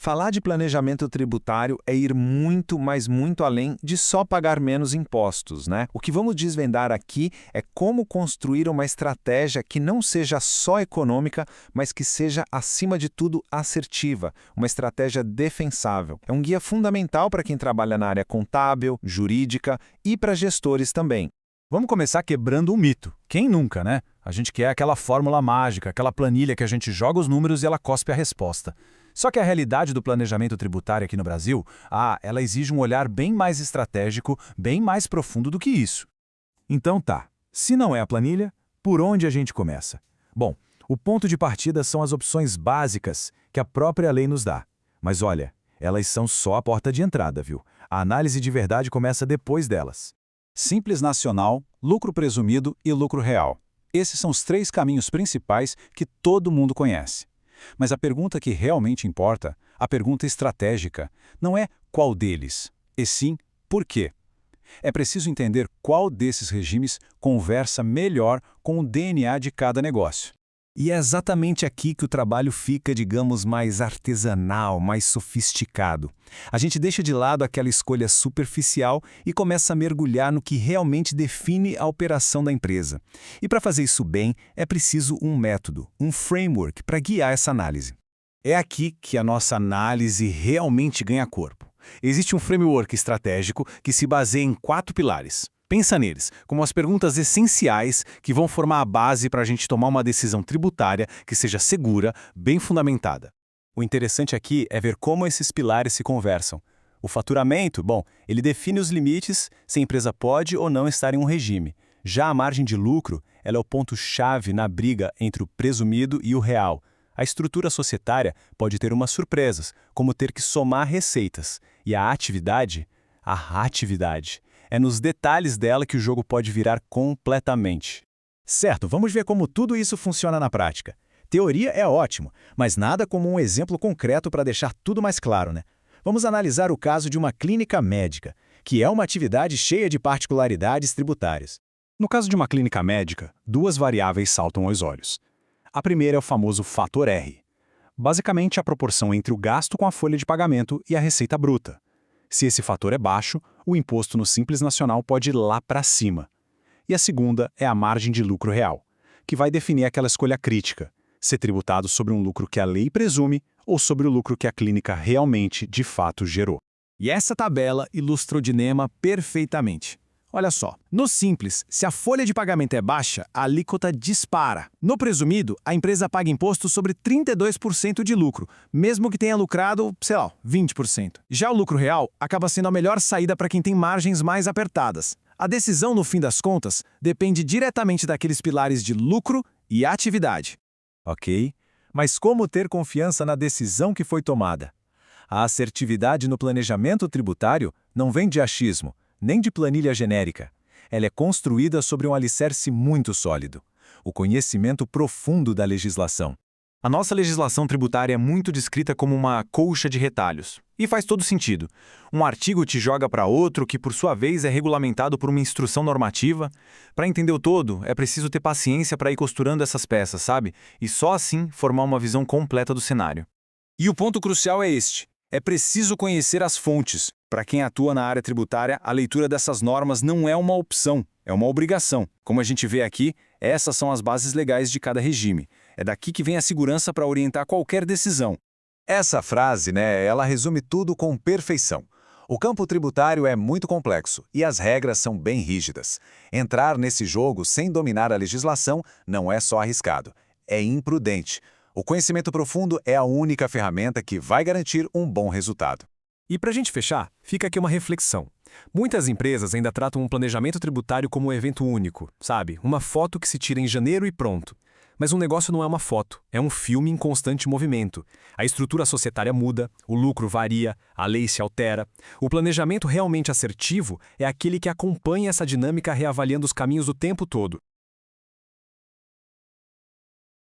Falar de planejamento tributário é ir muito, mas muito além de só pagar menos impostos, né? O que vamos desvendar aqui é como construir uma estratégia que não seja só econômica, mas que seja, acima de tudo, assertiva, uma estratégia defensável. É um guia fundamental para quem trabalha na área contábil, jurídica e para gestores também. Vamos começar quebrando um mito. Quem nunca, né? A gente quer aquela fórmula mágica, aquela planilha que a gente joga os números e ela cospe a resposta. Só que a realidade do planejamento tributário aqui no Brasil, ela exige um olhar bem mais estratégico, bem mais profundo do que isso. Então tá, se não é a planilha, por onde a gente começa? Bom, o ponto de partida são as opções básicas que a própria lei nos dá. Mas olha, elas são só a porta de entrada, viu? A análise de verdade começa depois delas. Simples Nacional, lucro presumido e lucro real. Esses são os três caminhos principais que todo mundo conhece. Mas a pergunta que realmente importa, a pergunta estratégica, não é qual deles, e sim por quê. É preciso entender qual desses regimes conversa melhor com o DNA de cada negócio. E é exatamente aqui que o trabalho fica, digamos, mais artesanal, mais sofisticado. A gente deixa de lado aquela escolha superficial e começa a mergulhar no que realmente define a operação da empresa. E para fazer isso bem, é preciso um método, um framework para guiar essa análise. É aqui que a nossa análise realmente ganha corpo. Existe um framework estratégico que se baseia em 4 pilares. Pensa neles, como as perguntas essenciais que vão formar a base para a gente tomar uma decisão tributária que seja segura, bem fundamentada. O interessante aqui é ver como esses pilares se conversam. O faturamento, ele define os limites se a empresa pode ou não estar em um regime. Já a margem de lucro, ela é o ponto-chave na briga entre o presumido e o real. A estrutura societária pode ter umas surpresas, como ter que somar receitas. E a atividade, é nos detalhes dela que o jogo pode virar completamente. Certo, vamos ver como tudo isso funciona na prática. Teoria é ótimo, mas nada como um exemplo concreto para deixar tudo mais claro, né? Vamos analisar o caso de uma clínica médica, que é uma atividade cheia de particularidades tributárias. No caso de uma clínica médica, 2 variáveis saltam aos olhos. A primeira é o famoso fator R. Basicamente, a proporção entre o gasto com a folha de pagamento e a receita bruta. Se esse fator é baixo, o imposto no Simples Nacional pode ir lá para cima. E a segunda é a margem de lucro real, que vai definir aquela escolha crítica, ser tributado sobre um lucro que a lei presume ou sobre o lucro que a clínica realmente, de fato, gerou. E essa tabela ilustra o dilema perfeitamente. Olha só, no Simples, se a folha de pagamento é baixa, a alíquota dispara. No presumido, a empresa paga imposto sobre 32% de lucro, mesmo que tenha lucrado, 20%. Já o lucro real acaba sendo a melhor saída para quem tem margens mais apertadas. A decisão, no fim das contas, depende diretamente daqueles pilares de lucro e atividade. Ok, mas como ter confiança na decisão que foi tomada? A assertividade no planejamento tributário não vem de achismo, nem de planilha genérica. Ela é construída sobre um alicerce muito sólido, o conhecimento profundo da legislação. A nossa legislação tributária é muito descrita como uma colcha de retalhos. E faz todo sentido. Um artigo te joga para outro que, por sua vez, é regulamentado por uma instrução normativa. Para entender o todo, é preciso ter paciência para ir costurando essas peças, sabe? E só assim formar uma visão completa do cenário. E o ponto crucial é este. É preciso conhecer as fontes. Para quem atua na área tributária, a leitura dessas normas não é uma opção, é uma obrigação. Como a gente vê aqui, essas são as bases legais de cada regime. É daqui que vem a segurança para orientar qualquer decisão. Essa frase, ela resume tudo com perfeição. O campo tributário é muito complexo e as regras são bem rígidas. Entrar nesse jogo sem dominar a legislação não é só arriscado, é imprudente. O conhecimento profundo é a única ferramenta que vai garantir um bom resultado. E para a gente fechar, fica aqui uma reflexão. Muitas empresas ainda tratam um planejamento tributário como um evento único, sabe? Uma foto que se tira em janeiro e pronto. Mas um negócio não é uma foto, é um filme em constante movimento. A estrutura societária muda, o lucro varia, a lei se altera. O planejamento realmente assertivo é aquele que acompanha essa dinâmica reavaliando os caminhos o tempo todo.